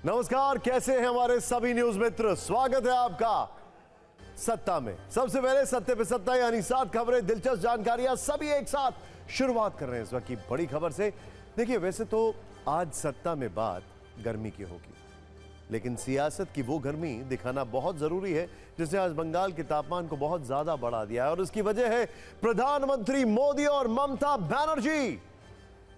नमस्कार, कैसे हैं हमारे सभी न्यूज मित्र। स्वागत है आपका सत्ता में। सबसे पहले सत्ते पे सत्ता, यानी 7 खबरें, दिलचस्प जानकारियां, सभी एक साथ शुरुआत कर रहे हैं इस वक्त की बड़ी खबर से। देखिए, वैसे तो आज सत्ता में बात गर्मी की होगी, लेकिन सियासत की वो गर्मी दिखाना बहुत जरूरी है जिसने आज बंगाल के तापमान को बहुत ज्यादा बढ़ा दिया है। और उसकी वजह है प्रधानमंत्री मोदी और ममता बनर्जी।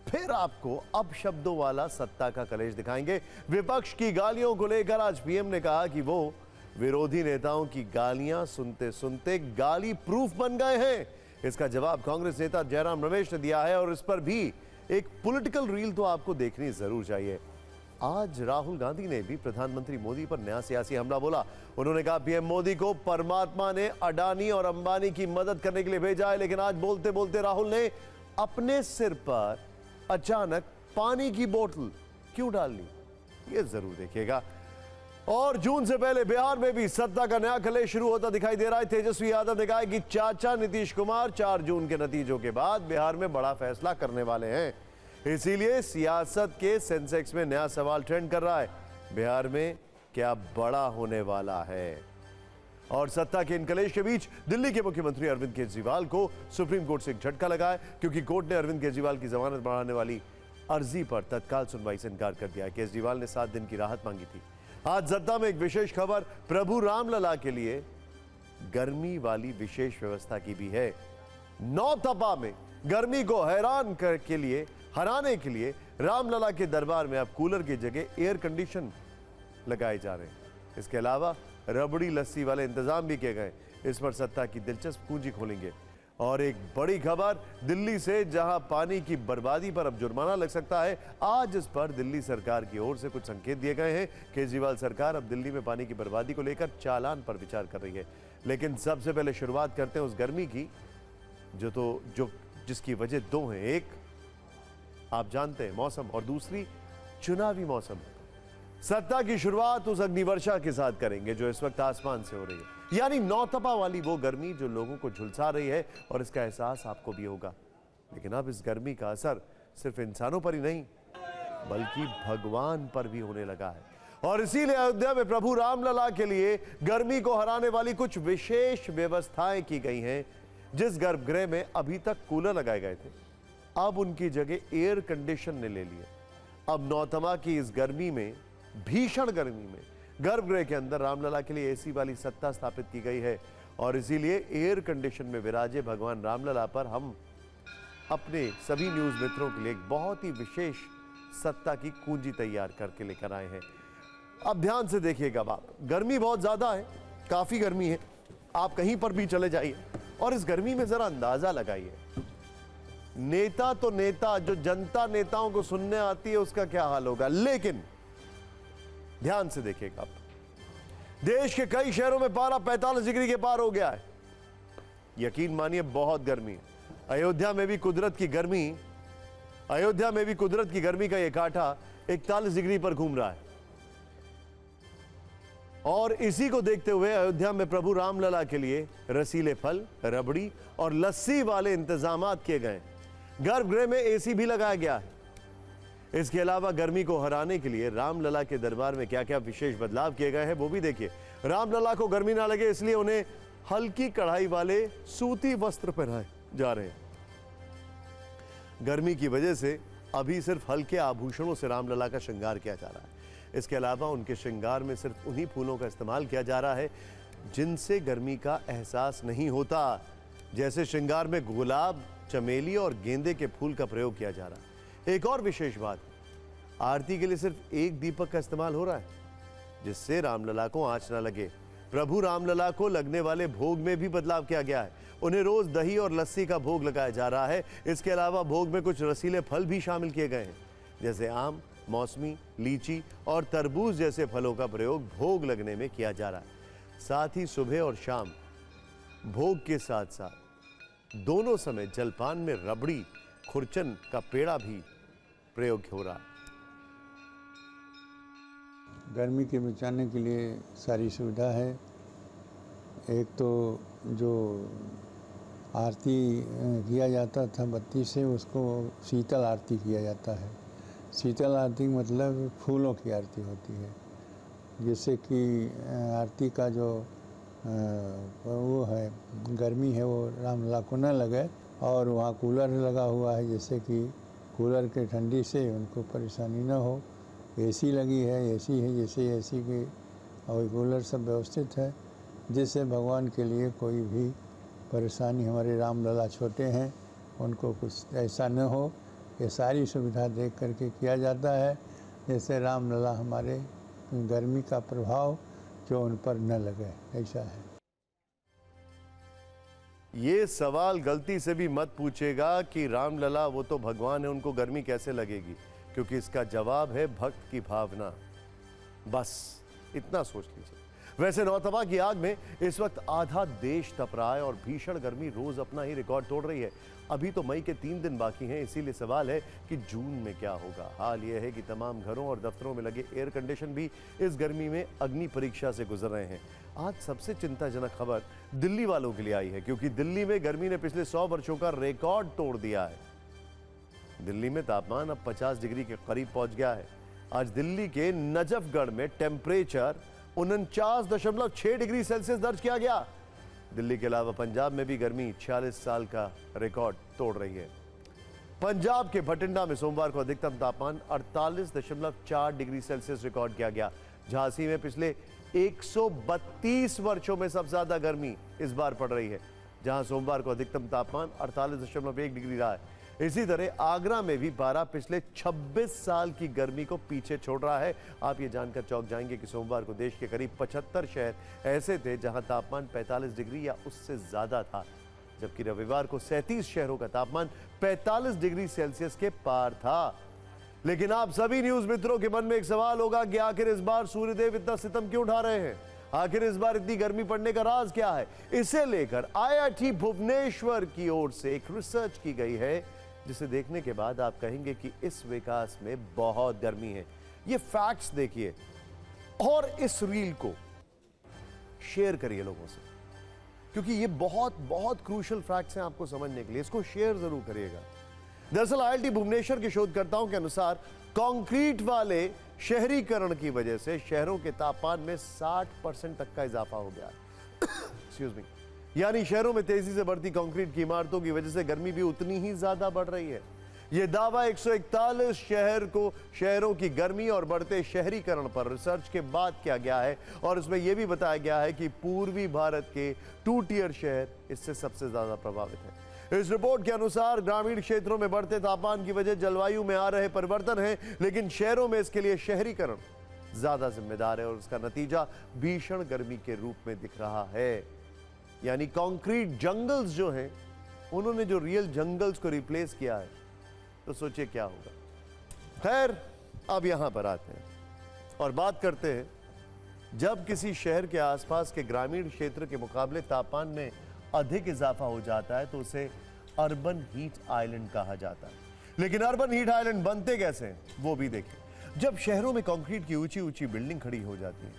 फिर आपको अब शब्दों वाला सत्ता का कलेश दिखाएंगे। विपक्ष की गालियों को लेकर आज पीएम ने कहा कि वो विरोधी नेताओं की गालियां सुनते सुनते गाली प्रूफ बन गए हैं। इसका जवाब कांग्रेस नेता जयराम रमेश ने दिया है और इस पर भी एक पॉलिटिकल रील तो आपको देखनी जरूर चाहिए। आज राहुल गांधी ने भी प्रधानमंत्री मोदी पर नया सियासी हमला बोला। उन्होंने कहा पीएम मोदी को परमात्मा ने अडानी और अंबानी की मदद करने के लिए भेजा है, लेकिन आज बोलते बोलते राहुल ने अपने सिर पर अचानक पानी की बोतल क्यों डाल ली, ये जरूर देखिएगा। और जून से पहले बिहार में भी सत्ता का नया कलेश शुरू होता दिखाई दे रहा है। तेजस्वी यादव ने कहा कि चाचा नीतीश कुमार 4 जून के नतीजों के बाद बिहार में बड़ा फैसला करने वाले हैं, इसीलिए सियासत के सेंसेक्स में नया सवाल ट्रेंड कर रहा है, बिहार में क्या बड़ा होने वाला है। और सत्ता के इन कलेश के बीच दिल्ली के मुख्यमंत्री अरविंद केजरीवाल को सुप्रीम कोर्ट से एक झटका लगा है, क्योंकि कोर्ट ने अरविंद केजरीवाल की जमानत बढ़ाने वाली अर्जी पर तत्काल सुनवाई से इनकार कर दिया है। केजरीवाल ने 7 दिन की राहत मांगी थी। आज सत्ता में एक विशेष खबर प्रभु रामलला के लिए गर्मी वाली विशेष व्यवस्था की भी है। नौतपा में गर्मी को हराने के लिए रामलला के दरबार में अब कूलर की जगह एयर कंडीशन लगाए जा रहे हैं। इसके अलावा रबड़ी लस्सी वाले इंतजाम भी किए गए। इस पर सत्ता की दिलचस्प कुंजी खोलेंगे। और एक बड़ी खबर दिल्ली से, जहां पानी की बर्बादी पर अब जुर्माना लग सकता है। आज इस पर दिल्ली सरकार की ओर से कुछ संकेत दिए गए हैं। केजरीवाल सरकार अब दिल्ली में पानी की बर्बादी को लेकर चालान पर विचार कर रही है। लेकिन सबसे पहले शुरुआत करते हैं उस गर्मी की जिसकी वजह 2 हैं। एक आप जानते हैं मौसम, और दूसरी चुनावी मौसम। सत्ता की शुरुआत उस अग्निवर्षा के साथ करेंगे जो इस वक्त आसमान से हो रही है, यानी नौतपा वाली वो गर्मी जो लोगों को झुलसा रही है, और इसका एहसास आपको भी होगा। लेकिन अब इस गर्मी का असर सिर्फ इंसानों पर ही नहीं बल्कि भगवान पर भी होने लगा है। और इसीलिए अयोध्या में प्रभु रामलला के लिए गर्मी को हराने वाली कुछ विशेष व्यवस्थाएं की गई हैं। जिस गर्भगृह में अभी तक कूलर लगाए गए थे, अब उनकी जगह एयर कंडीशन ने ले लिए। अब नौतपा की इस गर्मी में, भीषण गर्मी में, गर्भगृह के अंदर रामलला के लिए एसी वाली सत्ता स्थापित की गई है। और इसीलिए एयर कंडीशन में विराजे भगवान रामलला पर हम अपने सभी न्यूज मित्रों के लिए एक बहुत ही विशेष सत्ता की कुंजी तैयार करके लेकर आए हैं। अब ध्यान से देखिएगा आप, गर्मी बहुत ज्यादा है, काफी गर्मी है। आप कहीं पर भी चले जाइए और इस गर्मी में जरा अंदाजा लगाइए। नेता तो नेता, जो जनता नेताओं को सुनने आती है उसका क्या हाल होगा। लेकिन ध्यान से देखिएगा आप, देश के कई शहरों में पारा 45 डिग्री के पार हो गया है। यकीन मानिए बहुत गर्मी है। अयोध्या में भी कुदरत की गर्मी का यह कांटा 41 डिग्री पर घूम रहा है। और इसी को देखते हुए अयोध्या में प्रभु रामलला के लिए रसीले फल, रबड़ी और लस्सी वाले इंतजामात किए गए। गर्भगृह में एसी भी लगाया गया है। इसके अलावा गर्मी को हराने के लिए रामलला के दरबार में क्या क्या विशेष बदलाव किए गए हैं वो भी देखिए। रामलला को गर्मी ना लगे इसलिए उन्हें हल्की कढ़ाई वाले सूती वस्त्र पहनाए जा रहे हैं। गर्मी की वजह से अभी सिर्फ हल्के आभूषणों से रामलला का श्रृंगार किया जा रहा है। इसके अलावा उनके श्रृंगार में सिर्फ उन्हीं फूलों का इस्तेमाल किया जा रहा है जिनसे गर्मी का एहसास नहीं होता। जैसे श्रृंगार में गुलाब, चमेली और गेंदे के फूल का प्रयोग किया जा रहा है। एक और विशेष बात, आरती के लिए सिर्फ एक दीपक का इस्तेमाल हो रहा है जिससे रामलला को आंच ना लगे। प्रभु रामलला को लगने वाले भोग में भी बदलाव किया गया है। उन्हें रोज दही और लस्सी का भोग लगाया जा रहा है। इसके अलावा भोग में कुछ रसीले फल भी शामिल किए गए हैं, जैसे आम, मौसमी, लीची और तरबूज जैसे फलों का प्रयोग भोग लगने में किया जा रहा है। साथ ही सुबह और शाम भोग के साथ साथ दोनों समय जलपान में रबड़ी, खुरचन का पेड़ा भी प्रयोग हो रहा है। गर्मी के बचाने के लिए सारी सुविधा है। एक तो जो आरती किया जाता था बत्ती से, उसको शीतल आरती किया जाता है। शीतल आरती मतलब फूलों की आरती होती है, जिससे कि आरती का जो वो है गर्मी है वो रामलला को न लगे। और वहाँ कूलर लगा हुआ है, जिससे कि कूलर के ठंडी से उनको परेशानी न हो। एसी लगी है, एसी है, जैसे एसी के और कूलर सब व्यवस्थित है, जिससे भगवान के लिए कोई भी परेशानी, हमारे रामलला छोटे हैं उनको कुछ ऐसा न हो। ये सारी सुविधा देख करके किया जाता है, जैसे रामलला हमारे गर्मी का प्रभाव जो उन पर न लगे, ऐसा है। ये सवाल गलती से भी मत पूछेगा कि रामलला वो तो भगवान है, उनको गर्मी कैसे लगेगी, क्योंकि इसका जवाब है भक्त की भावना। बस इतना सोच लीजिए। वैसे नौतपा की आग में इस वक्त आधा देश तप रहा है और भीषण गर्मी रोज अपना ही रिकॉर्ड तोड़ रही है। अभी तो मई के 3 दिन बाकी हैं, इसीलिए सवाल है कि जून में क्या होगा। हाल यह है कि तमाम घरों और दफ्तरों में लगे एयर कंडीशन भी इस गर्मी में अग्नि परीक्षा से गुजर रहे हैं। आज सबसे चिंताजनक खबर दिल्ली वालों के लिए आई है, क्योंकि दिल्ली में गर्मी ने पिछले 100 वर्षों का रिकॉर्ड तोड़ दिया है। दिल्ली में तापमान अब 50 डिग्री के करीब पहुंच गया है। आज दिल्ली के नजफगढ़ में टेम्परेचर 49.6 डिग्री सेल्सियस दर्ज किया गया। दिल्ली के अलावा पंजाब में भी गर्मी 46 साल का रिकॉर्ड तोड़ रही है। पंजाब के भटिंडा में सोमवार को अधिकतम तापमान 48.4 डिग्री सेल्सियस रिकॉर्ड किया गया। झांसी में पिछले 132 वर्षों में सबसे ज्यादा गर्मी इस बार पड़ रही है, जहां सोमवार को अधिकतम तापमान 48.1 डिग्री रहा है। इसी तरह आगरा में भी पारा पिछले 26 साल की गर्मी को पीछे छोड़ रहा है। आप ये जानकर चौंक जाएंगे कि सोमवार को देश के करीब 75 शहर ऐसे थे जहां तापमान 45 डिग्री या उससे ज्यादा था, जबकि रविवार को 37 शहरों का तापमान 45 डिग्री सेल्सियस के पार था। लेकिन आप सभी न्यूज मित्रों के मन में एक सवाल होगा कि आखिर इस बार सूर्यदेव इतना सितम क्यों उठा रहे हैं, आखिर इस बार इतनी गर्मी पड़ने का राज क्या है। इसे लेकर IIT भुवनेश्वर की ओर से एक रिसर्च की गई है, जिसे देखने के बाद आप कहेंगे कि इस विकास में बहुत गर्मी है। ये फैक्ट्स देखिए और इस रील को शेयर करिए लोगों से, क्योंकि ये बहुत बहुत क्रूशियल फैक्ट्स हैं आपको समझने के लिए। इसको शेयर जरूर करिएगा। दरअसल IIT भुवनेश्वर के शोधकर्ताओं के अनुसार कंक्रीट वाले शहरीकरण की वजह से शहरों के तापमान में 60% तक का इजाफा हो गया। एक्सक्यूज मी, यानी शहरों में तेजी से बढ़ती कंक्रीट की इमारतों की वजह से गर्मी भी उतनी ही ज्यादा बढ़ रही है। यह दावा 141 शहरों की गर्मी और बढ़ते शहरीकरण पर रिसर्च के बाद किया गया है, और इसमें यह भी बताया गया है कि पूर्वी भारत के 2 टियर शहर इससे सबसे ज्यादा प्रभावित हैं। इस रिपोर्ट के अनुसार ग्रामीण क्षेत्रों में बढ़ते तापमान की वजह जलवायु में आ रहे परिवर्तन है, लेकिन शहरों में इसके लिए शहरीकरण ज्यादा जिम्मेदार है और इसका नतीजा भीषण गर्मी के रूप में दिख रहा है। यानी कंक्रीट जंगल्स जो हैं, उन्होंने जो रियल जंगल्स को रिप्लेस किया है, तो सोचिए क्या होगा। खैर, अब यहां पर आते हैं और बात करते हैं जब किसी शहर के आसपास के ग्रामीण क्षेत्र के मुकाबले तापमान में अधिक इजाफा हो जाता है तो उसे अर्बन हीट आइलैंड कहा जाता है। लेकिन अर्बन हीट आइलैंड बनते कैसे हैं वो भी देखें। जब शहरों में कंक्रीट की ऊंची ऊंची बिल्डिंग खड़ी हो जाती है,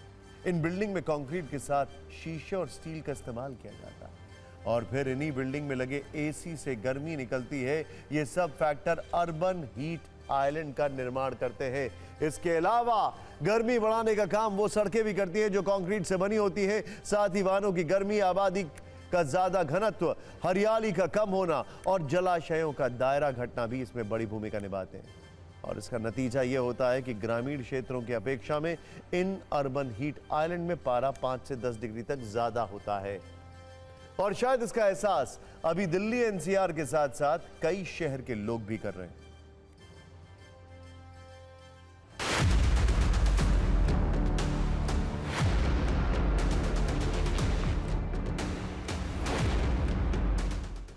इन बिल्डिंग में कंक्रीट के साथ शीशे और स्टील का इस्तेमाल किया जाता है, और फिर इन्हीं बिल्डिंग में लगे एसी से गर्मी निकलती है। ये सब फैक्टर अर्बन हीट आइलैंड का निर्माण करते हैं। इसके अलावा गर्मी बढ़ाने का काम वो सड़कें भी करती हैं जो कंक्रीट से बनी होती है। साथ ही वाहनों की गर्मी, आबादी का ज्यादा घनत्व, हरियाली का कम होना और जलाशयों का दायरा घटना भी इसमें बड़ी भूमिका निभाते हैं। और इसका नतीजा यह होता है कि ग्रामीण क्षेत्रों की अपेक्षा में इन अर्बन हीट आइलैंड में पारा 5 से 10 डिग्री तक ज्यादा होता है। और शायद इसका एहसास अभी दिल्ली NCR के साथ साथ कई शहर के लोग भी कर रहे हैं।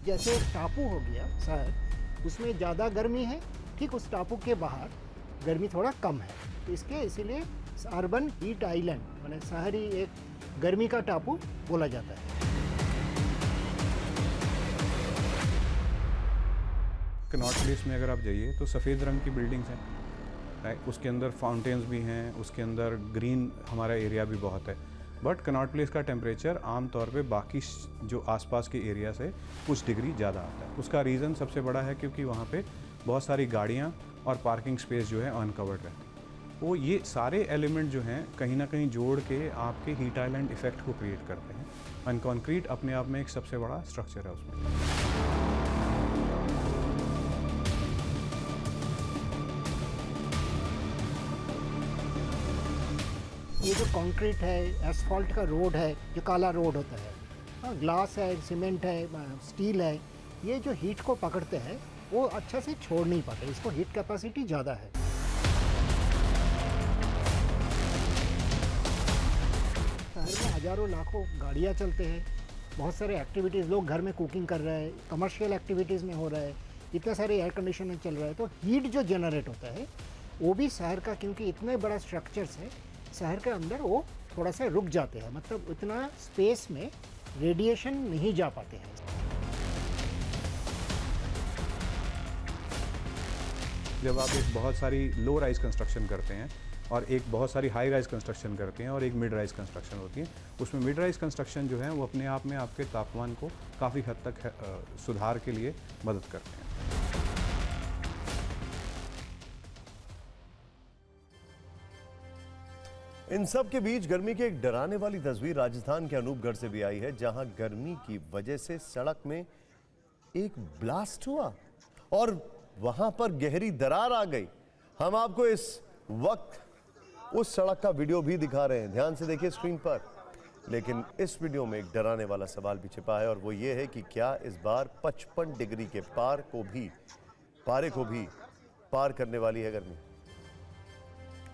जैसे एक टापू हो गया शहर, उसमें ज़्यादा गर्मी है, ठीक उस टापू के बाहर गर्मी थोड़ा कम है, तो इसके इसीलिए अर्बन हीट आइलैंड माने शहरी एक गर्मी का टापू बोला जाता है। कनॉट प्लेस में अगर आप जाइए तो सफ़ेद रंग की बिल्डिंग्स हैं, राइट, उसके अंदर फाउंटेन्स भी हैं, उसके अंदर ग्रीन हमारा एरिया भी बहुत है। बट कनॉट प्लेस का टेम्परेचर आमतौर पे बाकी जो आसपास के एरिया से कुछ डिग्री ज़्यादा आता है। उसका रीज़न सबसे बड़ा है क्योंकि वहाँ पे बहुत सारी गाड़ियाँ और पार्किंग स्पेस जो है अनकवर्ड रहती है। वो ये सारे एलिमेंट जो हैं कहीं ना कहीं जोड़ के आपके हीट आइलैंड इफेक्ट को क्रिएट करते हैं। एंड कंक्रीट अपने आप में एक सबसे बड़ा स्ट्रक्चर है उसमें। ये जो कंक्रीट है, एसफॉल्ट का रोड है, जो काला रोड होता है, ग्लास है, सीमेंट है, स्टील है, ये जो हीट को पकड़ते हैं वो अच्छा से छोड़ नहीं पाते, इसको हीट कैपेसिटी ज़्यादा है। शहर में हज़ारों लाखों गाड़ियाँ चलते हैं, बहुत सारे एक्टिविटीज़, लोग घर में कुकिंग कर रहे हैं, कमर्शियल एक्टिविटीज़ में हो रहा है, इतने सारे एयर कंडीशनर चल रहा है, तो हीट जो जनरेट होता है वो भी शहर का, क्योंकि इतने बड़ा स्ट्रक्चर्स है शहर के अंदर, वो थोड़ा सा रुक जाते हैं, मतलब इतना स्पेस में रेडिएशन नहीं जा पाते हैं। जब आप एक बहुत सारी लो राइज कंस्ट्रक्शन करते हैं और एक बहुत सारी हाई राइज कंस्ट्रक्शन करते हैं और एक मिड राइज कंस्ट्रक्शन होती है, उसमें मिड राइज कंस्ट्रक्शन जो है वो अपने आप में आपके तापमान को काफ़ी हद तक सुधार के लिए मदद करते हैं। इन सब के बीच गर्मी की एक डराने वाली तस्वीर राजस्थान के अनूपगढ़ से भी आई है, जहां गर्मी की वजह से सड़क में एक ब्लास्ट हुआ और वहां पर गहरी दरार आ गई। हम आपको इस वक्त उस सड़क का वीडियो भी दिखा रहे हैं, ध्यान से देखिए स्क्रीन पर। लेकिन इस वीडियो में एक डराने वाला सवाल भी छिपा है और वो ये है कि क्या इस बार 55 डिग्री के पारे को भी पार करने वाली है गर्मी।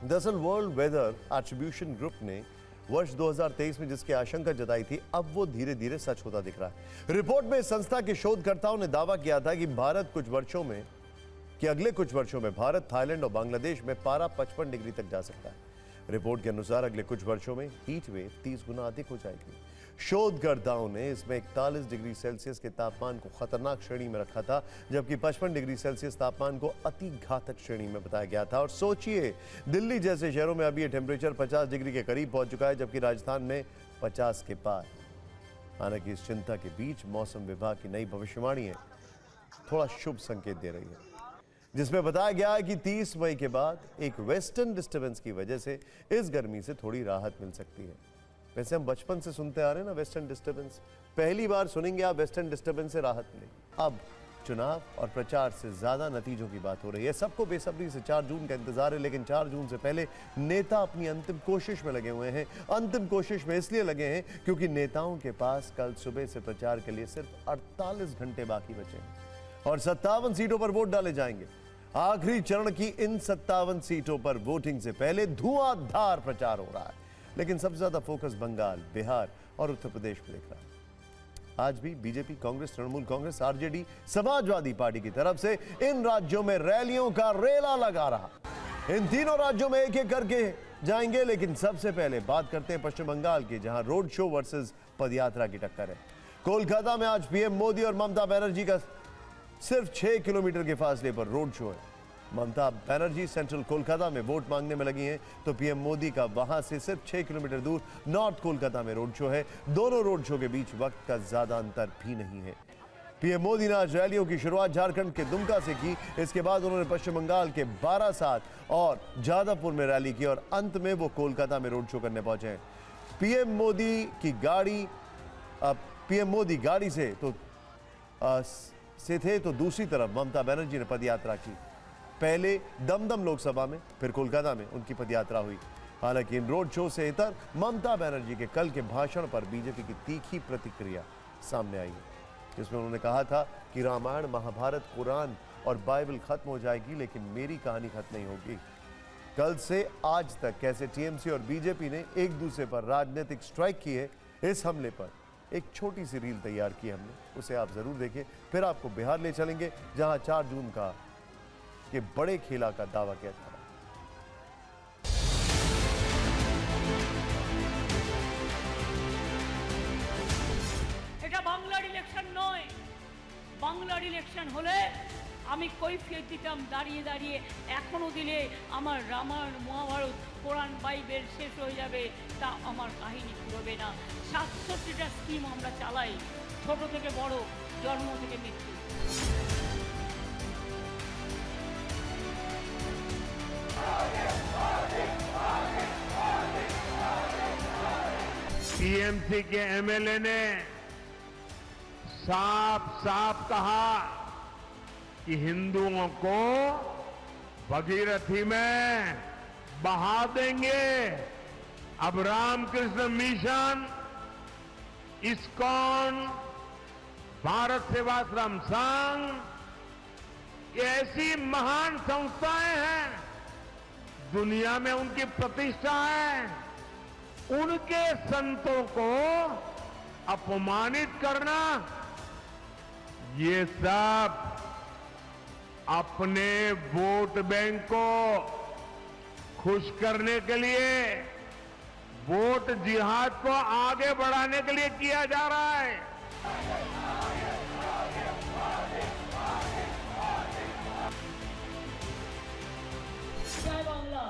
दरअसल वर्ल्ड वेदर एट्रीब्यूशन ग्रुप ने वर्ष 2023 में जिसकी आशंका जताई थी, अब वो धीरे धीरे सच होता दिख रहा है। रिपोर्ट में संस्था के शोधकर्ताओं ने दावा किया था कि अगले कुछ वर्षों में भारत, थाईलैंड और बांग्लादेश में पारा 55 डिग्री तक जा सकता है। रिपोर्ट के अनुसार अगले कुछ वर्षों में हीट वेव 30 गुना अधिक हो जाएगी। शोधकर्ताओं ने इसमें 41 डिग्री सेल्सियस के तापमान को खतरनाक श्रेणी में रखा था, जबकि 55 डिग्री सेल्सियस तापमान को अति घातक श्रेणी में बताया गया था। और सोचिए, दिल्ली जैसे शहरों में अभी ये टेम्परेचर 50 डिग्री के करीब पहुंच चुका है, जबकि राजस्थान में 50 के पार। हालांकि इस चिंता के बीच मौसम विभाग की नई भविष्यवाणी है थोड़ा शुभ संकेत दे रही है, जिसमें बताया गया है कि 30 मई के बाद एक वेस्टर्न डिस्टर्बेंस की वजह से इस गर्मी से थोड़ी राहत मिल सकती है। वैसे हम बचपन से सुनते आ रहे हैं ना वेस्टर्न डिस्टर्बेंस, पहली बार सुनेंगे आप वेस्टर्न डिस्टर्बेंस से राहत मिले। अब चुनाव और प्रचार से ज्यादा नतीजों की बात हो रही है। सबको बेसब्री से 4 जून का इंतजार है, लेकिन 4 जून से पहले नेता अपनी अंतिम कोशिश में लगे हुए हैं। अंतिम कोशिश में इसलिए लगे हैं क्योंकि नेताओं के पास कल सुबह से प्रचार के लिए सिर्फ 48 घंटे बाकी बचे हैं और 57 सीटों पर वोट डाले जाएंगे। आखिरी चरण की इन 57 सीटों पर वोटिंग से पहले धुआंधार प्रचार हो रहा है, लेकिन सबसे ज्यादा फोकस बंगाल, बिहार और उत्तर प्रदेश में दिख रहा है। आज भी BJP, Congress, Trinamool Congress, RJD, Samajwadi party की तरफ से इन राज्यों में रैलियों का रेला लगा रहा। इन तीनों राज्यों में एक एक करके जाएंगे, लेकिन सबसे पहले बात करते हैं पश्चिम बंगाल की, जहां रोड शो वर्सेस पदयात्रा की टक्कर है। कोलकाता में आज पीएम मोदी और ममता बनर्जी का सिर्फ 6 किलोमीटर के फासले पर रोड शो है। ममता बनर्जी सेंट्रल कोलकाता में वोट मांगने में लगी हैं, तो पीएम मोदी का वहां से सिर्फ 6 किलोमीटर दूर नॉर्थ कोलकाता में रोड शो है। दोनों रोड शो के बीच वक्त का ज्यादा अंतर भी नहीं है। पीएम मोदी ने आज रैलियों की शुरुआत झारखंड के दुमका से की। इसके बाद उन्होंने पश्चिम बंगाल के बारासात और जादवपुर में रैली की और अंत में वो कोलकाता में रोड शो करने पहुंचे हैं। पीएम मोदी गाड़ी से थे तो दूसरी तरफ ममता बनर्जी ने पदयात्रा की। पहले दमदम लोकसभा में, फिर कोलकाता में उनकी पदयात्रा हुई। हालांकि इन रोड शो से इतर ममता बनर्जी के कल के भाषण पर बीजेपी की तीखी प्रतिक्रिया सामने आई है, जिसमें उन्होंने कहा था कि रामायण, महाभारत, कुरान और बाइबल खत्म हो जाएगी, लेकिन मेरी कहानी खत्म नहीं होगी। कल से आज तक कैसे टीएमसी और बीजेपी ने एक दूसरे पर राजनीतिक स्ट्राइक की है, इस हमले पर एक छोटी सी रील तैयार की हमने, उसे आप जरूर देखिए। फिर आपको बिहार ले चलेंगे, जहां 4 जून का के बड़े खेला का दावा किया जा रहा है। এটা বাংলার ইলেকশন নয়, বাংলার ইলেকশন হলে আমি কৈফিয়ত দিতাম দাঁড়িয়ে দাঁড়িয়ে, এখনো দিলে আমার রামায়ণ, মহাভারত, কোরআন, বাইবেল শেষ হয়ে যাবে, তা আমার কাহিনী ফুরবে না। 67টা স্কিম আমরা চালাই, ছোট থেকে বড়, জন্ম থেকে মৃত্যু। टीएमसी के एमएलए ने साफ साफ कहा कि हिंदुओं को भगीरथी में बहा देंगे। अब रामकृष्ण मिशन, इस्कॉन, भारत सेवाश्रम संघ, ये ऐसी महान संस्थाएं हैं, दुनिया में उनकी प्रतिष्ठा है। उनके संतों को अपमानित करना, ये सब अपने वोट बैंक को खुश करने के लिए, वोट जिहाद को आगे बढ़ाने के लिए किया जा रहा है। जय बांग्ला।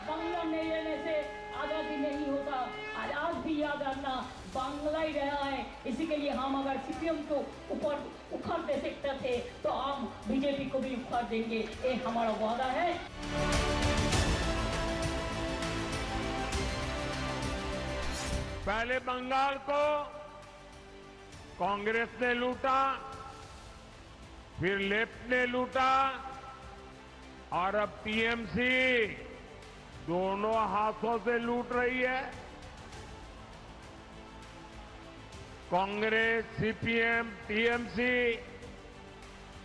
बांग्ला नहीं रहने से आजादी नहीं होता। आज भी याद रखना, बांग्ला ही रहा है। इसी के लिए हम अगर सीपीएम को ऊपर उखाड़ दे सकते थे तो हम बीजेपी को भी उखाड़ देंगे, ये हमारा वादा है। पहले बंगाल को कांग्रेस ने लूटा, फिर लेफ्ट ने लूटा, और अब टीएमसी दोनों हाथों से लूट रही है। कांग्रेस, सीपीएम, टीएमसी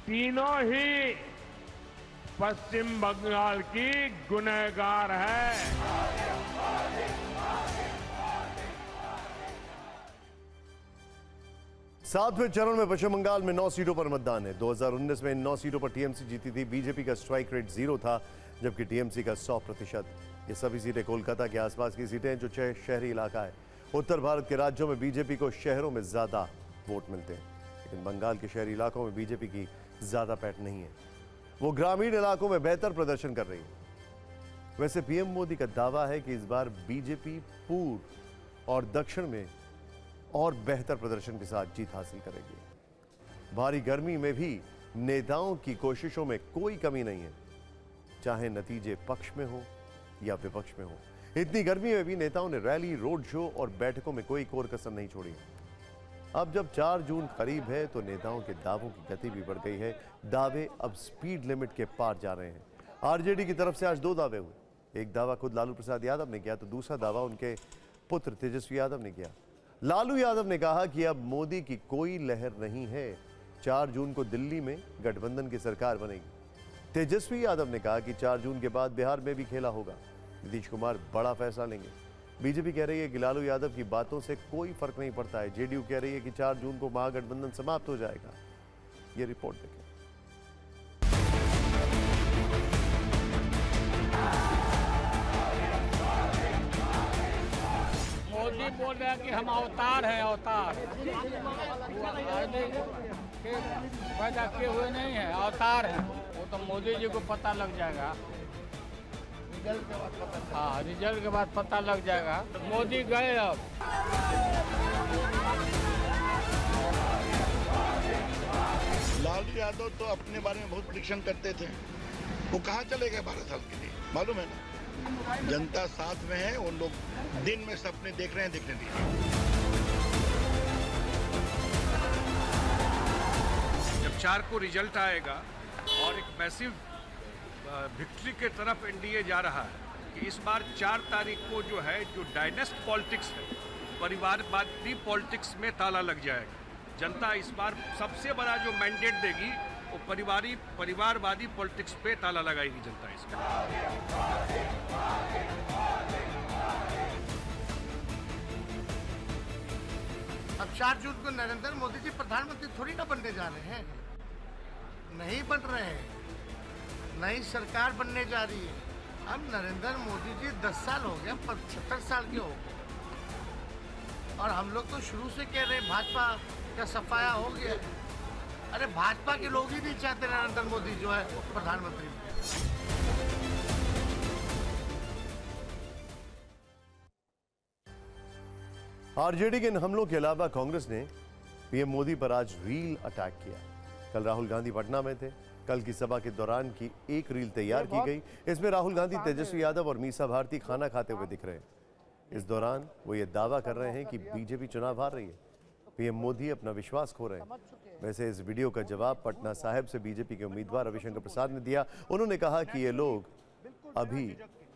तीनों ही पश्चिम बंगाल की गुनहगार है। सातवें चरण में पश्चिम बंगाल में 9 सीटों पर मतदान है। 2019 में इन 9 सीटों पर टीएमसी जीती थी। बीजेपी का स्ट्राइक रेट 0 था, जबकि टीएमसी का 100%। ये सभी सीटें कोलकाता के आसपास की सीटें हैं, जो शहरी इलाका है। उत्तर भारत के राज्यों में बीजेपी को शहरों में ज्यादा वोट मिलते हैं, लेकिन बंगाल के शहरी इलाकों में बीजेपी की ज्यादा पैठ नहीं है। वो ग्रामीण इलाकों में बेहतर प्रदर्शन कर रही है। वैसे पीएम मोदी का दावा है कि इस बार बीजेपी पूर्व और दक्षिण में और बेहतर प्रदर्शन के साथ जीत हासिल करेगी। भारी गर्मी में भी नेताओं की कोशिशों में कोई कमी नहीं है, चाहे नतीजे पक्ष में हो या विपक्ष में हो। इतनी गर्मी में भी नेताओं ने रैली, रोड शो और बैठकों में कोई कोर कसर नहीं छोड़ी। अब जब 4 जून करीब है तो नेताओं के दावों की गति भी बढ़ गई है। दावे अब स्पीड लिमिट के पार जा रहे हैं। आरजेडी की तरफ से आज 2 दावे हुए। एक दावा खुद लालू प्रसाद यादव ने किया तो दूसरा दावा उनके पुत्र तेजस्वी यादव ने किया। लालू यादव ने कहा कि अब मोदी की कोई लहर नहीं है, 4 जून को दिल्ली में गठबंधन की सरकार बनेगी। तेजस्वी यादव ने कहा कि 4 जून के बाद बिहार में भी खेला होगा। नीतीश कुमार बड़ा फैसला लेंगे। बीजेपी कह रही है कि लालू यादव की बातों से कोई फर्क नहीं पड़ता है। जेडीयू कह रही है कि 4 जून को महागठबंधन समाप्त हो जाएगा। ये रिपोर्ट देखें। मोदी बोल रहे हैं कि हम अवतार हैं, अवतार पैदा किए हुए नहीं है, अवतार हैं। वो तो मोदी जी को पता लग जाएगा। हाँ, रिजल्ट के बाद पता लग जाएगा। मोदी गए अब। लालू यादव तो अपने बारे में बहुत प्रेडिक्शन करते थे। वो कहाँ चले गए 12 साल के लिए, मालूम है ना? जनता साथ में है, उन लोग दिन में सपने देख रहे हैं, देखने दिए। जब 4 को रिजल्ट आएगा और एक मैसिव विक्ट्री के तरफ एनडीए जा रहा है कि इस बार 4 तारीख को जो है, जो डायनेस्ट पॉलिटिक्स है, परिवारवादी पॉलिटिक्स में ताला लग जाएगा। जनता इस बार सबसे बड़ा जो मैंडेट देगी वो परिवारवादी पॉलिटिक्स पे ताला लगाएगी जनता इसमें। अब 4 जून को नरेंद्र मोदी जी प्रधानमंत्री थोड़ी ना बनने जा रहे हैं, नहीं बन रहे हैं, नई सरकार बनने जा रही है। अब नरेंद्र मोदी जी 10 साल हो गए, 75 साल के हो गए, और हम लोग तो शुरू से कह रहे हैं भाजपा का सफाया हो गया। अरे भाजपा के लोग ही नहीं चाहते नरेंद्र मोदी जो है प्रधानमंत्री। आरजेडी के इन हमलों के अलावा कांग्रेस ने पीएम मोदी पर आज रील अटैक किया। कल राहुल गांधी पटना में थे। कल की सभा के दौरान की एक रील तैयार की गई। इसमें राहुल गांधी, तेजस्वी यादव और मीसा भारती खाना खाते हुए दिख रहे हैं। इस दौरान वो ये दावा कर रहे हैं कि बीजेपी चुनाव हार रही है। पीएम मोदी अपना विश्वास खो रहे हैं। वैसे इस वीडियो का जवाब पटना साहिब से बीजेपी के उम्मीदवार रविशंकर प्रसाद ने दिया। उन्होंने कहा कि ये लोग अभी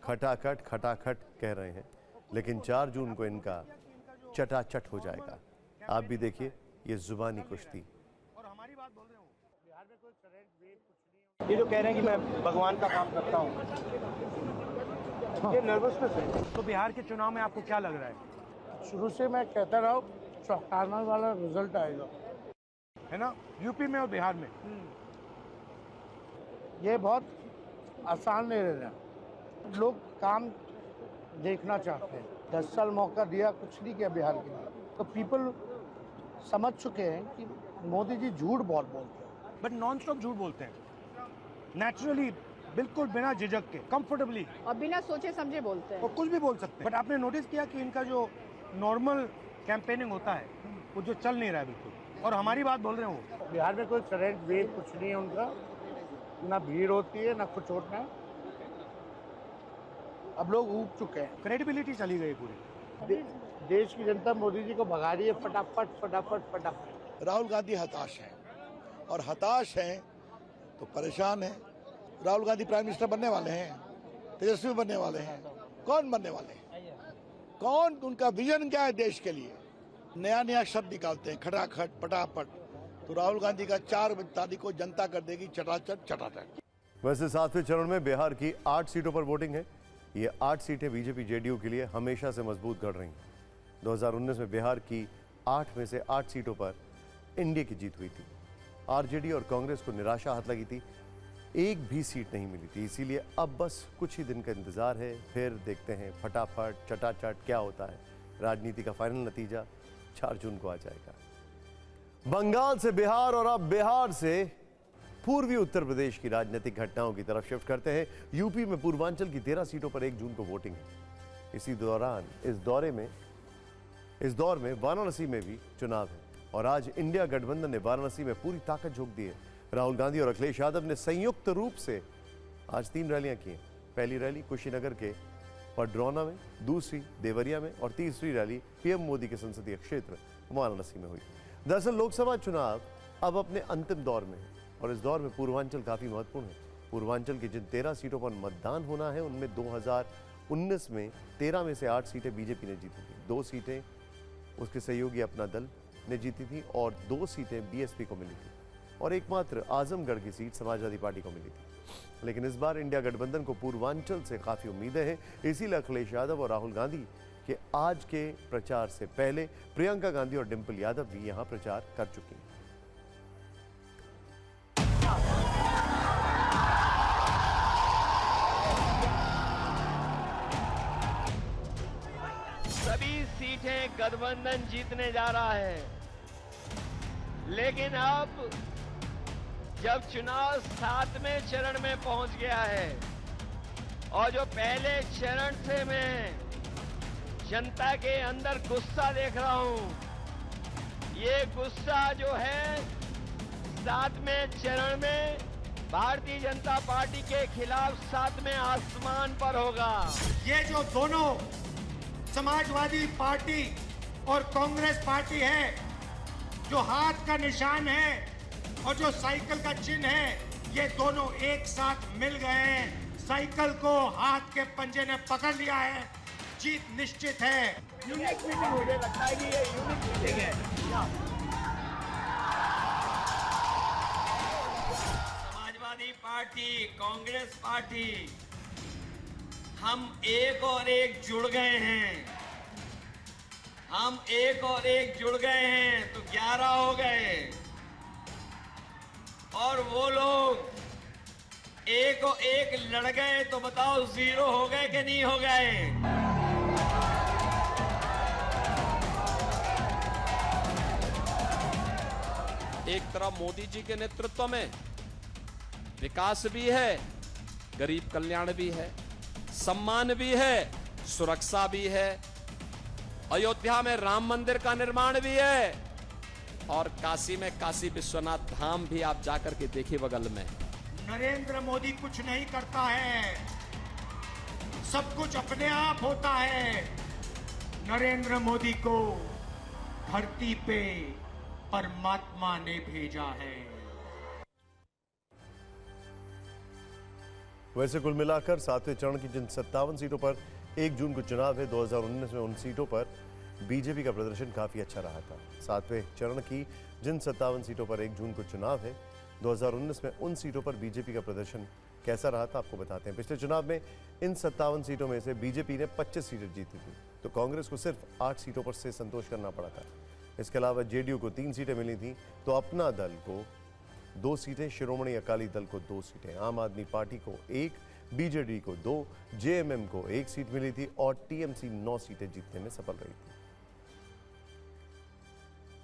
खटाखट खटाखट कह रहे हैं, लेकिन 4 जून को इनका चटाचट हो जाएगा। आप भी देखिए ये जुबानी कुश्ती। ये जो कह रहे हैं कि मैं भगवान का काम करता हूँ, ये नर्वसनेस है। तो बिहार के चुनाव में आपको क्या लग रहा है? शुरू से मैं कहता रहा हूँ चौंकाने वाला रिजल्ट आएगा, है ना, यूपी में और बिहार में। ये बहुत आसान नहीं रहना। लोग काम देखना चाहते हैं। 10 साल मौका दिया, कुछ नहीं किया बिहार के लिए। तो पीपल समझ चुके हैं कि मोदी जी झूठ बहुत बोलते हैं। बट नॉन स्टॉप झूठ बोलते हैं, नेचुरली, बिल्कुल बिना झिझक के, कंफर्टेबली, और बिना सोचे समझे बोलते हैं, और कुछ भी बोल सकते हैं। बट आपने नोटिस किया कि इनका जो नॉर्मल कैंपेनिंग होता है वो जो चल नहीं रहा है बिल्कुल, और हमारी बात बोल रहे हैं वो। बिहार में कोई करंट वेव कुछ नहीं है उनका, ना भीड़ होती है ना कुछ होता है। अब लोग ऊब चुके हैं, क्रेडिबिलिटी चली गई पूरी। देश की जनता मोदी जी को भगा रही है फटाफट फटाफट फटाफट। राहुल गांधी हताश हैं, और हताश हैं तो परेशान हैं। राहुल गांधी प्राइम मिनिस्टर बनने वाले हैं, तेजस्वी बनने वाले हैं, कौन बनने वाले हैं, कौन, उनका विजन क्या है देश के लिए? नया नया शब्द निकालते हैं, खटाखट फटाफट। तो राहुल गांधी का 4 तारीख को जनता कर देगी चटाचट चटाचट। वैसे 7वें चरण में बिहार की 8 सीटों पर वोटिंग है। ये 8 सीटें बीजेपी जेडीयू के लिए हमेशा से मजबूत कर रही हैं। 2019 में बिहार की 8 में से 8 सीटों पर एनडीए की जीत हुई थी। आरजेडी और कांग्रेस को निराशा हाथ लगी थी, एक भी सीट नहीं मिली थी। इसीलिए अब बस कुछ ही दिन का इंतजार है, फिर देखते हैं फटाफट चटाचट क्या होता है। राजनीति का फाइनल नतीजा 4 जून को आ जाएगा। बंगाल से बिहार और अब बिहार से पूर्वी उत्तर प्रदेश की राजनीतिक घटनाओं की तरफ शिफ्ट करते हैं। यूपी में पूर्वांचल की 13 सीटों पर 1 जून को वोटिंग है। इसी दौरान इस दौर में वाराणसी में भी चुनाव है, और आज इंडिया गठबंधन ने वाराणसी में पूरी ताकत झोंक दी है। राहुल गांधी और अखिलेश यादव ने संयुक्त रूप से आज 3 रैलियां की हैं। पहली रैली कुशीनगर के पडरौना में, दूसरी देवरिया में और तीसरी रैली पीएम मोदी के संसदीय क्षेत्र वाराणसी में हुई। दरअसल लोकसभा चुनाव अब अपने अंतिम दौर में है, और इस दौर में पूर्वांचल काफी महत्वपूर्ण है। पूर्वांचल की जिन 13 सीटों पर मतदान होना है, उनमें 2019 में 13 में से 8 सीटें बीजेपी ने जीती थी, 2 सीटें उसके सहयोगी अपना दल ने जीती थी, और 2 सीटें बीएसपी को मिली थी, और एकमात्र आजमगढ़ की सीट समाजवादी पार्टी को मिली थी। लेकिन इस बार इंडिया गठबंधन को पूर्वांचल से काफी उम्मीदें हैं। इसीलिए अखिलेश यादव और राहुल गांधी के आज के प्रचार से पहले प्रियंका गांधी और डिंपल यादव भी यहां प्रचार कर चुकी हैं। सभी सीटें गठबंधन जीतने जा रहा है, लेकिन अब जब चुनाव 7वें चरण में पहुंच गया है, और जो पहले चरण से मैं जनता के अंदर गुस्सा देख रहा हूं, ये गुस्सा जो है 7वें चरण में भारतीय जनता पार्टी के खिलाफ 7वें आसमान पर होगा। ये जो दोनों समाजवादी पार्टी और कांग्रेस पार्टी है, जो हाथ का निशान है और जो साइकिल का चिन्ह है, ये दोनों एक साथ मिल गए हैं। साइकिल को हाथ के पंजे ने पकड़ लिया है, जीत निश्चित है। यूनिक मीटिंग, मुझे लगता है कि ये यूनिक मीटिंग है। समाजवादी पार्टी, कांग्रेस पार्टी, हम एक और एक जुड़ गए हैं। हम एक और एक जुड़ गए हैं तो 11 हो गए, और वो लोग एक और एक लड़ गए तो बताओ 0 हो गए कि नहीं हो गए? एक तरफ मोदी जी के नेतृत्व में विकास भी है, गरीब कल्याण भी है, सम्मान भी है, सुरक्षा भी है, अयोध्या में राम मंदिर का निर्माण भी है, और काशी में काशी विश्वनाथ धाम भी आप जाकर के देखिए बगल में। नरेंद्र मोदी कुछ नहीं करता है, सब कुछ अपने आप होता है। नरेंद्र मोदी को धरती पे परमात्मा ने भेजा है। वैसे कुल मिलाकर 7वें चरण की जिन 57 सीटों पर 1 जून को चुनाव है, 2019 में उन सीटों पर बीजेपी का प्रदर्शन काफी अच्छा रहा था। 7वें चरण की जिन 57 सीटों पर 1 जून को चुनाव है, 2019 में उन सीटों पर बीजेपी का प्रदर्शन कैसा रहा था आपको बताते हैं। पिछले चुनाव में इन 57 सीटों में से बीजेपी ने 25 सीटें जीती थी, तो कांग्रेस को सिर्फ 8 सीटों पर से संतोष करना पड़ा था। इसके अलावा जेडीयू को 3 सीटें मिली थी, तो अपना दल को 2 सीटें, शिरोमणि अकाली दल को 2 सीटें, आम आदमी पार्टी को 1, बीजेडी को 2, जेएमएम को 1 सीट मिली थी और टीएमसी 9 सीटें जीतने में सफल रही थी।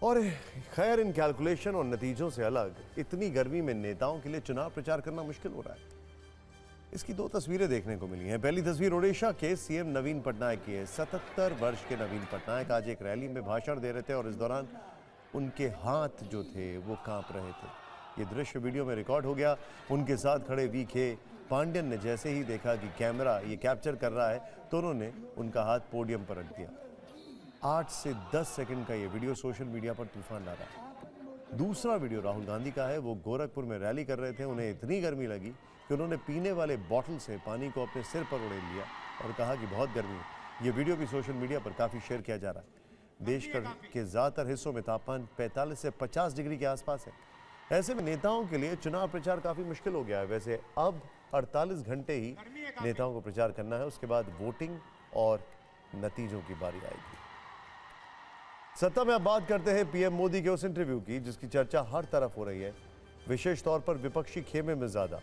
और खैर, इन कैलकुलेशन और नतीजों से अलग इतनी गर्मी में नेताओं के लिए चुनाव प्रचार करना मुश्किल हो रहा है। इसकी 2 तस्वीरें देखने को मिली हैं। पहली तस्वीर ओडिशा के सीएम नवीन पटनायक की है। 77 वर्ष के नवीन पटनायक आज एक रैली में भाषण दे रहे थे और इस दौरान उनके हाथ जो थे वो कांप रहे थे। ये दृश्य वीडियो में रिकॉर्ड हो गया। उनके साथ खड़े वीके पांड्यन ने जैसे ही देखा कि कैमरा ये कैप्चर कर रहा है, तो उन्होंने उनका हाथ पोडियम पर रख दिया। 8 से 10 सेकंड का ये वीडियो सोशल मीडिया पर तूफान ला रहा है। दूसरा वीडियो राहुल गांधी का है। वो गोरखपुर में रैली कर रहे थे। उन्हें इतनी गर्मी लगी कि उन्होंने पीने वाले बॉटल से पानी को अपने सिर पर उड़ेल लिया और कहा कि बहुत गर्मी है। ये वीडियो भी सोशल मीडिया पर काफ़ी शेयर किया जा रहा है। देश के ज़्यादातर हिस्सों में तापमान 45 से 50 डिग्री के आसपास है। ऐसे में नेताओं के लिए चुनाव प्रचार काफ़ी मुश्किल हो गया है। वैसे अब 48 घंटे ही नेताओं को प्रचार करना है, उसके बाद वोटिंग और नतीजों की बारी आएगी। सत्ता में अब बात करते हैं पीएम मोदी के उस इंटरव्यू की जिसकी चर्चा हर तरफ हो रही है, विशेष तौर पर विपक्षी खेमे में ज्यादा,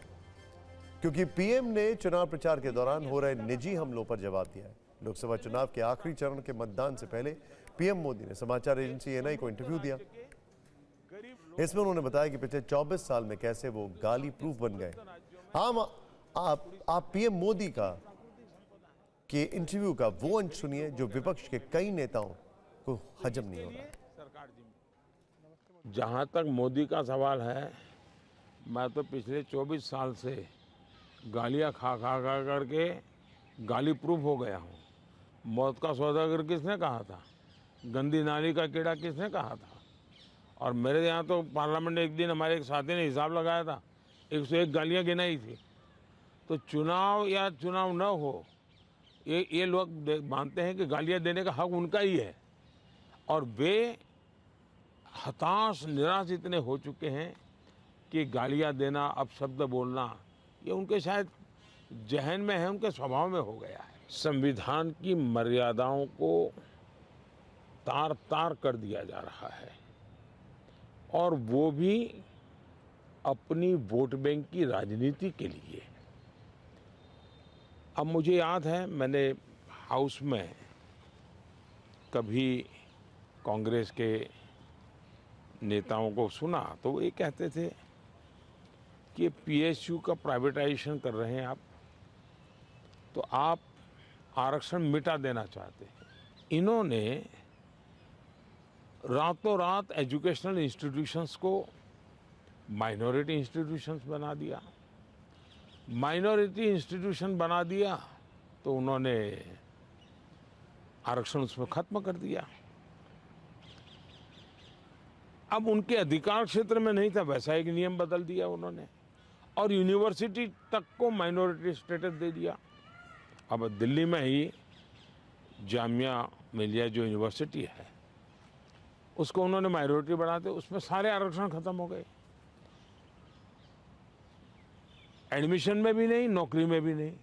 क्योंकि पीएम ने चुनाव प्रचार के दौरान हो रहे निजी हमलों पर जवाब दिया है। लोकसभा चुनाव के आखिरी चरण के मतदान से पहले पीएम मोदी ने समाचार एजेंसी एएनआई को इंटरव्यू दिया। इसमें उन्होंने बताया कि पिछले 24 साल में कैसे वो गाली प्रूफ बन गए। आप पीएम मोदी का के इंटरव्यू का वो अंश सुनिए जो विपक्ष के कई नेताओं को हजम नहीं हो रहा है। जहाँ तक मोदी का सवाल है, मैं तो पिछले 24 साल से गालियाँ खा करके गाली प्रूफ हो गया हूँ। मौत का सौदागर किसने कहा था? गंदी नाली का कीड़ा किसने कहा था? और मेरे यहाँ तो पार्लियामेंट में एक दिन हमारे एक साथी ने हिसाब लगाया था, 101 गालियाँ गिनाई थी। तो चुनाव या चुनाव न हो, ये लोग मानते हैं कि गालियाँ देने का हक उनका ही है, और वे हताश निराश इतने हो चुके हैं कि गालियाँ देना, अपशब्द बोलना, ये उनके शायद जहन में है, उनके स्वभाव में हो गया है। संविधान की मर्यादाओं को तार तार कर दिया जा रहा है, और वो भी अपनी वोट बैंक की राजनीति के लिए। अब मुझे याद है, मैंने हाउस में कभी कांग्रेस के नेताओं को सुना तो वो ये कहते थे कि पीएसयू का प्राइवेटाइजेशन कर रहे हैं आप, तो आप आरक्षण मिटा देना चाहते हैं। इन्होंने रातों रात एजुकेशनल इंस्टीट्यूशंस को माइनॉरिटी इंस्टीट्यूशंस बना दिया। माइनॉरिटी इंस्टीट्यूशन बना दिया तो उन्होंने आरक्षण उसमें खत्म कर दिया। अब उनके अधिकार क्षेत्र में नहीं था, वैसा एक नियम बदल दिया उन्होंने, और यूनिवर्सिटी तक को माइनॉरिटी स्टेटस दे दिया। अब दिल्ली में ही जामिया मिलिया जो यूनिवर्सिटी है, उसको उन्होंने माइनॉरिटी बना दिया, उसमें सारे आरक्षण खत्म हो गए। एडमिशन में भी नहीं, नौकरी में भी नहीं।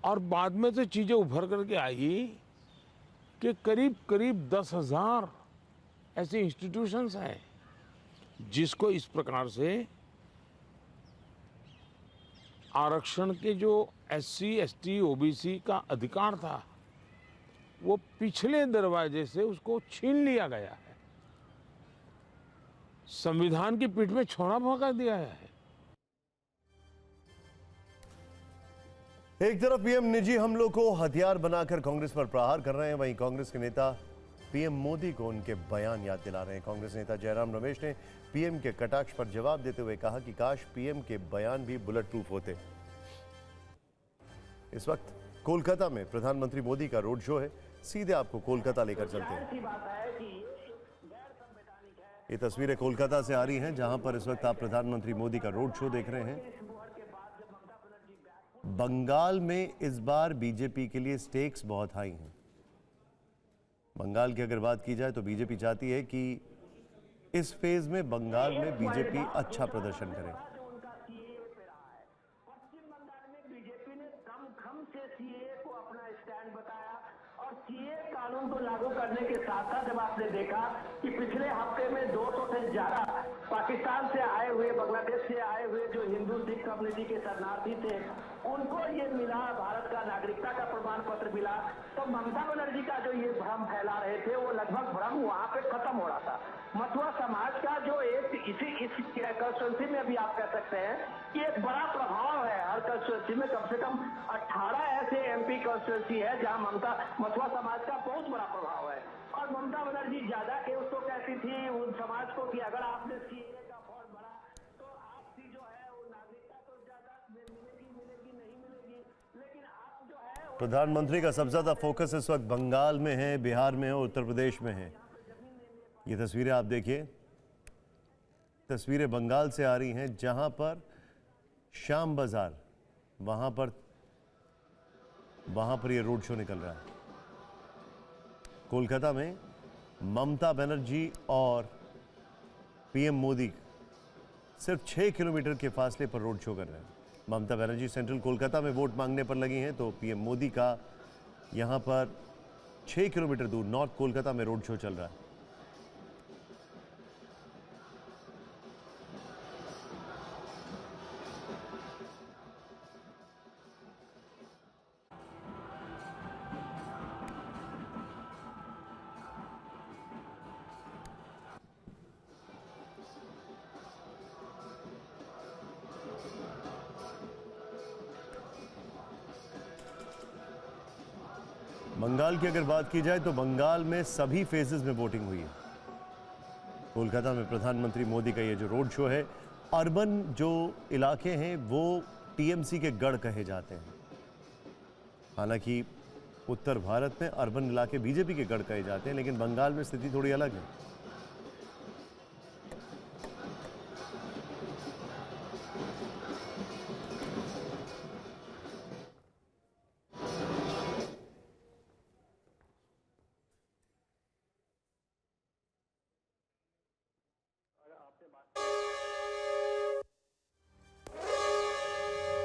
और बाद में तो चीजें उभर करके आई कि करीब करीब 10,000 ऐसे इंस्टीट्यूशंस हैं जिसको इस प्रकार से आरक्षण के जो एससी, एसटी, ओबीसी का अधिकार था वो पिछले दरवाजे से उसको छीन लिया गया है, संविधान की पीठ में छोड़ा भगा दिया है। एक तरफ पीएम निजी हमलों को हथियार बनाकर कांग्रेस पर प्रहार कर रहे हैं, वहीं कांग्रेस के नेता पीएम मोदी को उनके बयान याद दिला रहे हैं। कांग्रेस नेता जयराम रमेश ने पीएम के कटाक्ष पर जवाब देते हुए कहा कि काश पीएम के बयान भी बुलेट प्रूफ होते। इस वक्त कोलकाता में प्रधानमंत्री मोदी का रोड शो है, सीधे आपको कोलकाता लेकर चलते हैं। ये तस्वीरें कोलकाता से आ रही हैं, जहां पर इस वक्त आप प्रधानमंत्री मोदी का रोड शो देख रहे हैं। बंगाल में इस बार बीजेपी के लिए स्टेक्स बहुत हाई हैं। बंगाल की अगर बात की जाए तो बीजेपी चाहती है कि इस फेज में बंगाल में बीजेपी अच्छा प्रदर्शन करे। कानून को लागू करने के साथ साथ जब आपने देखा कि पिछले हफ्ते में 200 से ज्यादा पाकिस्तान से आए हुए, बांग्लादेश से आए हुए जो हिंदू सिख कम्युनिटी के शरणार्थी थे, उनको ये मिला, भारत का नागरिकता का प्रमाण पत्र मिला, तो ममता बनर्जी का जो ये भ्रम फैला रहे थे वो लगभग भ्रम वहां पे खत्म हो रहा था। मथुरा समाज का जो एक इस कंस्टिट्यूंसी में भी आप कह सकते हैं कि एक बड़ा प्रभाव है। हर कंस्टिट्यूंसी में कम से कम 18 ऐसे एमपी कंस्टिट्यूंसी है जहां मथुरा समाज का बहुत बड़ा प्रभाव है। और ममता बनर्जी ज्यादा के उसको कहती थी उन समाज को कि अगर आपने सीए का फॉर्म भरा तो आपकी जो है वो नागरिकता तो ज्यादा मिलेगी नहीं मिलेगी, लेकिन आप जो है प्रधानमंत्री का सबसे ज्यादा फोकस इस वक्त बंगाल में है, बिहार में है, उत्तर प्रदेश में है। ये तस्वीरें आप देखिए, तस्वीरें बंगाल से आ रही हैं, जहां पर श्याम बाजार, वहां पर ये रोड शो निकल रहा है। कोलकाता में ममता बनर्जी और पीएम मोदी सिर्फ 6 किलोमीटर के फासले पर रोड शो कर रहे हैं। ममता बनर्जी सेंट्रल कोलकाता में वोट मांगने पर लगी हैं, तो पीएम मोदी का यहां पर 6 किलोमीटर दूर नॉर्थ कोलकाता में रोड शो चल रहा है। बंगाल की अगर बात की जाए तो बंगाल में सभी फेजेस में वोटिंग हुई है। कोलकाता में प्रधानमंत्री मोदी का ये जो रोड शो है, अर्बन जो इलाके हैं वो टीएमसी के गढ़ कहे जाते हैं। हालांकि उत्तर भारत में अर्बन इलाके बीजेपी के गढ़ कहे जाते हैं, लेकिन बंगाल में स्थिति थोड़ी अलग है।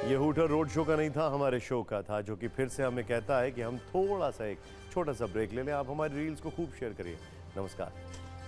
ये हूटर रोड शो का नहीं था, हमारे शो का था, जो कि फिर से हमें कहता है कि हम थोड़ा सा एक छोटा सा ब्रेक ले लें। आप हमारी रील्स को खूब शेयर करिए। नमस्कार।